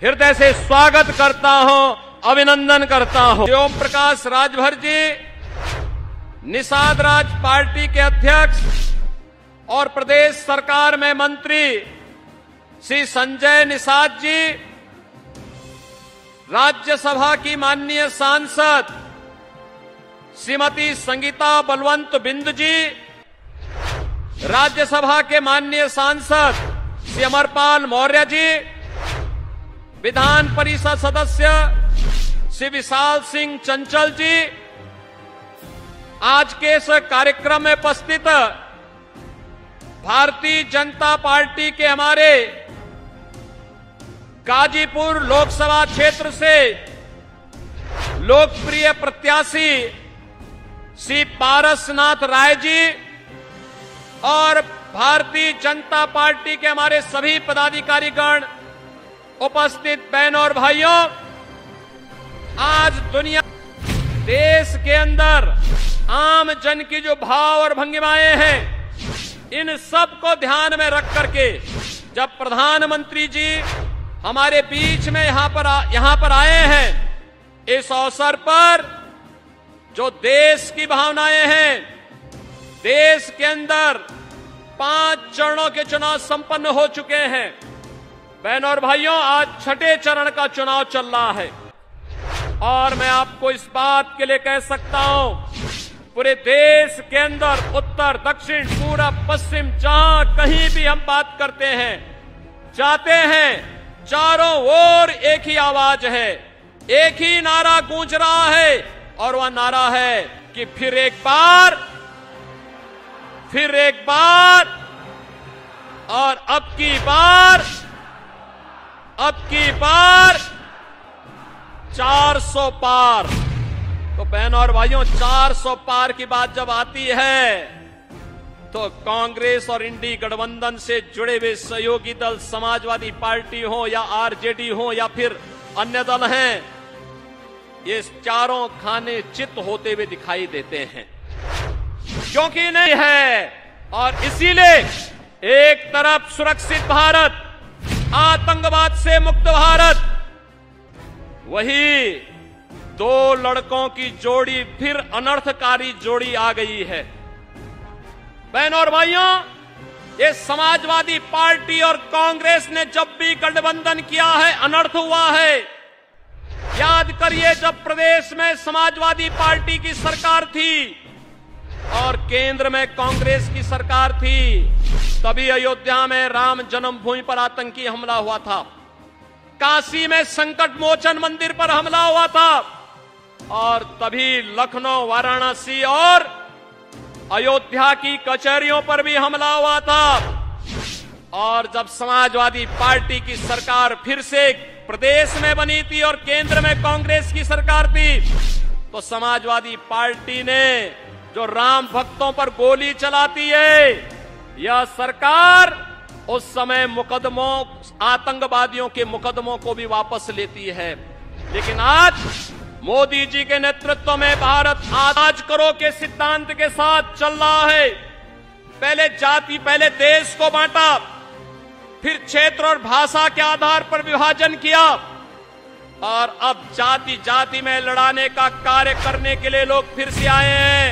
हृदय से स्वागत करता हूं, अभिनंदन करता हूं। ओम प्रकाश राजभर जी, निषाद राज पार्टी के अध्यक्ष और प्रदेश सरकार में मंत्री श्री संजय निषाद जी, राज्यसभा की माननीय सांसद श्रीमती संगीता बलवंत बिंद जी, राज्यसभा के माननीय सांसद श्री अमरपाल मौर्य जी, विधान परिषद सदस्य श्री विशाल सिंह चंचल जी, आज के इस कार्यक्रम में उपस्थित भारतीय जनता पार्टी के हमारे गाजीपुर लोकसभा क्षेत्र से लोकप्रिय प्रत्याशी श्री पारसनाथ राय जी और भारतीय जनता पार्टी के हमारे सभी पदाधिकारीगण, उपस्थित बहनों और भाइयों, आज दुनिया देश के अंदर आम जन की जो भाव और भंगिमाएं हैं, इन सब को ध्यान में रख करके जब प्रधानमंत्री जी हमारे बीच में यहां पर आए हैं, इस अवसर पर जो देश की भावनाएं हैं, देश के अंदर 5 चरणों के चुनाव संपन्न हो चुके हैं। बहनों और भाइयों, आज छठे चरण का चुनाव चल रहा है और मैं आपको इस बात के लिए कह सकता हूं, पूरे देश के अंदर उत्तर, दक्षिण, पूरब, पश्चिम, जहां कहीं भी हम बात करते हैं, जाते हैं, चारों ओर एक ही आवाज है, एक ही नारा गूंज रहा है और वह नारा है कि फिर एक बार और अब की बार 400 पार। तो बहनों और भाइयों, 400 पार की बात जब आती है तो कांग्रेस और इंडी गठबंधन से जुड़े हुए सहयोगी दल, समाजवादी पार्टी हो या आरजेडी हो या फिर अन्य दल हैं, ये चारों खाने चित होते हुए दिखाई देते हैं, क्योंकि नहीं है। और इसीलिए एक तरफ सुरक्षित भारत, आतंकवाद से मुक्त भारत, वही 2 लड़कों की जोड़ी फिर अनर्थकारी जोड़ी आ गई है। बहनों और भाइयों, ये समाजवादी पार्टी और कांग्रेस ने जब भी गठबंधन किया है, अनर्थ हुआ है। याद करिए, जब प्रदेश में समाजवादी पार्टी की सरकार थी और केंद्र में कांग्रेस की सरकार थी, तभी अयोध्या में राम जन्मभूमि पर आतंकी हमला हुआ था, काशी में संकट मोचन मंदिर पर हमला हुआ था और तभी लखनऊ, वाराणसी और अयोध्या की कचहरियों पर भी हमला हुआ था। और जब समाजवादी पार्टी की सरकार फिर से प्रदेश में बनी थी और केंद्र में कांग्रेस की सरकार थी, तो समाजवादी पार्टी ने जो राम भक्तों पर गोली चलाती है, यह सरकार उस समय मुकदमों, आतंकवादियों के मुकदमों को भी वापस लेती है। लेकिन आज मोदी जी के नेतृत्व में भारत आज करो के सिद्धांत के साथ चल रहा है। पहले देश को बांटा, फिर क्षेत्र और भाषा के आधार पर विभाजन किया और अब जाति जाति में लड़ाने का कार्य करने के लिए लोग फिर से आए हैं।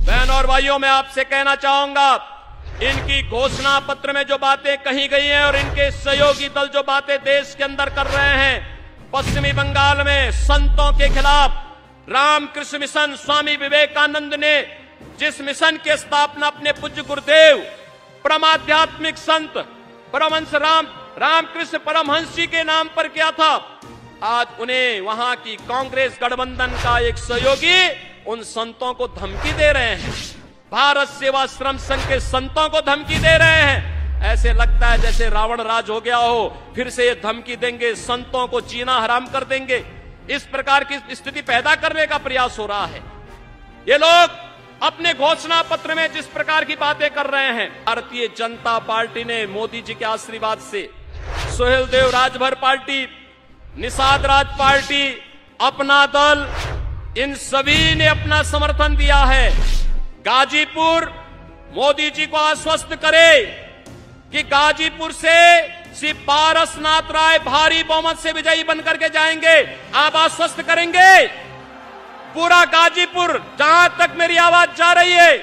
बहनों और भाइयों, मैं आपसे कहना चाहूंगा, इनकी घोषणा पत्र में जो बातें कही गई हैं और इनके सहयोगी दल जो बातें देश के अंदर कर रहे हैं, पश्चिमी बंगाल में संतों के खिलाफ रामकृष्ण मिशन, स्वामी विवेकानंद ने जिस मिशन की स्थापना अपने पूज्य गुरुदेव परमाध्यात्मिक संत परमहंस रामकृष्ण परमहंस जी के नाम पर किया था, आज उन्हें वहां की कांग्रेस गठबंधन का एक सहयोगी उन संतों को धमकी दे रहे हैं, भारत सेवाश्रम संघ के संतों को धमकी दे रहे हैं। ऐसे लगता है जैसे रावण राज हो गया हो, फिर से ये धमकी देंगे, संतों को जीना हराम कर देंगे। इस प्रकार की स्थिति पैदा करने का प्रयास हो रहा है। ये लोग अपने घोषणा पत्र में जिस प्रकार की बातें कर रहे हैं, भारतीय जनता पार्टी ने मोदी जी के आशीर्वाद से, सुहेल देव राजभर पार्टी, निषाद राज पार्टी, अपना दल, इन सभी ने अपना समर्थन दिया है। गाजीपुर मोदी जी को आश्वस्त करे कि गाजीपुर से श्री पारसनाथ राय भारी बहुमत से विजयी बनकर के जाएंगे। आप आश्वस्त करेंगे पूरा गाजीपुर, जहां तक मेरी आवाज जा रही है,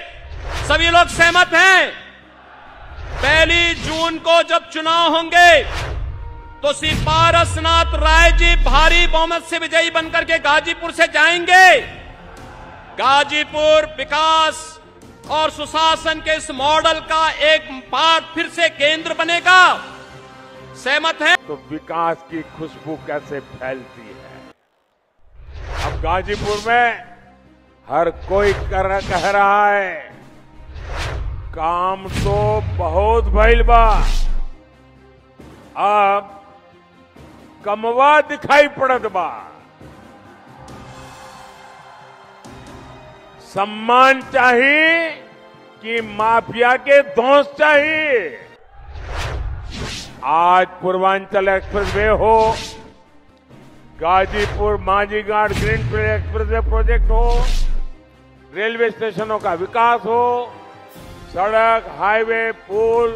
सभी लोग सहमत हैं? 1 जून को जब चुनाव होंगे तो श्री पारसनाथ राय जी भारी बहुमत से विजयी बनकर के गाजीपुर से जाएंगे। गाजीपुर विकास और सुशासन के इस मॉडल का एक बार फिर से केंद्र बनेगा। सहमत है? तो विकास की खुशबू कैसे फैलती है। अब गाजीपुर में हर कोई कह रहा है काम तो बहुत भइल बा, अब कमवा दिखाई पड़त बा। सम्मान चाहिए कि माफिया के दोस्त चाहिए। आज पूर्वांचल एक्सप्रेसवे हो, गाजीपुर मांझीघाट ग्रीनफील्ड एक्सप्रेसवे प्रोजेक्ट हो, रेलवे स्टेशनों का विकास हो, सड़क, हाईवे, पुल,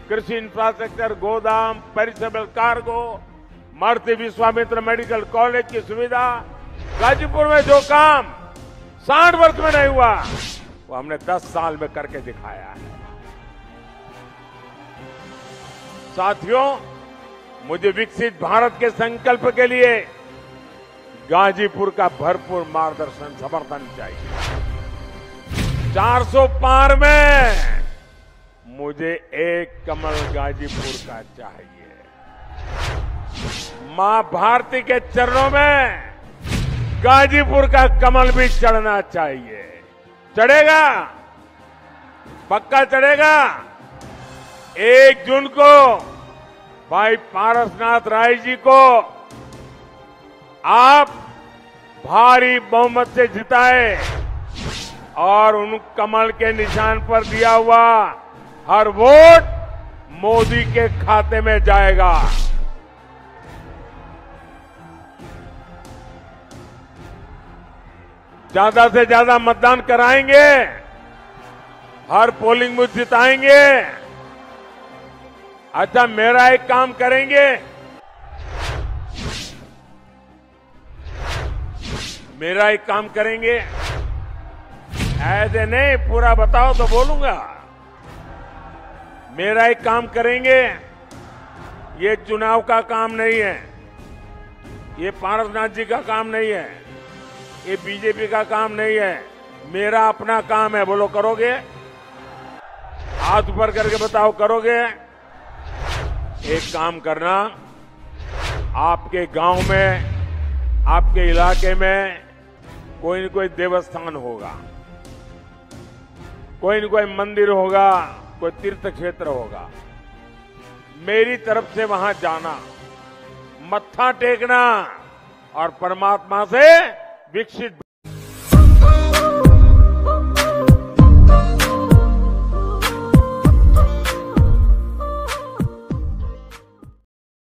कृषि इंफ्रास्ट्रक्चर, गोदाम, पेरिसेबल कार्गो, महर्षि विश्वामित्र मेडिकल कॉलेज की सुविधा, गाजीपुर में जो काम 60 वर्ष में नहीं हुआ वो हमने 10 साल में करके दिखाया है। साथियों, मुझे विकसित भारत के संकल्प के लिए गाजीपुर का भरपूर मार्गदर्शन समर्थन चाहिए। 400 पार में मुझे एक कमल गाजीपुर का चाहिए। मां भारती के चरणों में गाजीपुर का कमल भी चढ़ना चाहिए। चढ़ेगा? पक्का चढ़ेगा। 1 जून को भाई पारसनाथ राय जी को आप भारी बहुमत से जिताए और उन कमल के निशान पर दिया हुआ हर वोट मोदी के खाते में जाएगा। ज्यादा से ज्यादा मतदान कराएंगे, हर पोलिंग बूथ जिताएंगे। अच्छा, मेरा एक काम करेंगे, मेरा एक काम करेंगे, ऐसे नहीं पूरा बताओ तो बोलूंगा। मेरा एक काम करेंगे, ये चुनाव का काम नहीं है, ये पारसनाथ जी का काम नहीं है, ये बीजेपी का काम नहीं है, मेरा अपना काम है। बोलो करोगे? हाथ ऊपर करके बताओ करोगे? एक काम करना, आपके गांव में, आपके इलाके में कोई न कोई देवस्थान होगा, कोई न कोई मंदिर होगा, कोई तीर्थ क्षेत्र होगा। मेरी तरफ से वहां जाना, मत्था टेकना और परमात्मा से विकसित